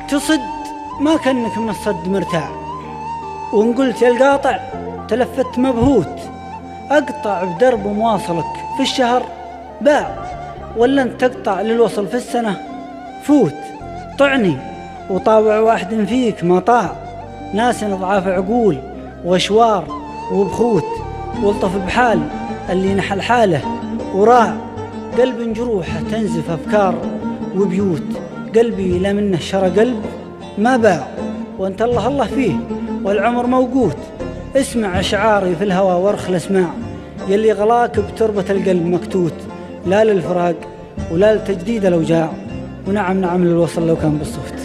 تصد ما كأنك من الصد مرتاع، وإن قلت يا القاطع تلفت مبهوت. أقطع بدرب مواصلك في الشهر باع، ولا أنت تقطع للوصل في السنة فوت. طعني وطاوع واحد فيك ما طاع، ناس أضعاف عقول وأشوار وبخوت. والطف بحال اللي نحل حاله وراع، قلب جروحه تنزف أفكار وبيوت. قلبي لا منه شرى قلب ما باع، وانت الله الله فيه والعمر موقوت. اسمع أشعاري في الهوى وارخ الاسماع، يلي غلاك بتربة القلب مكتوت. لا للفراق ولا لتجديد الأوجاع، ونعم نعم للوصل لو كان بالصوت.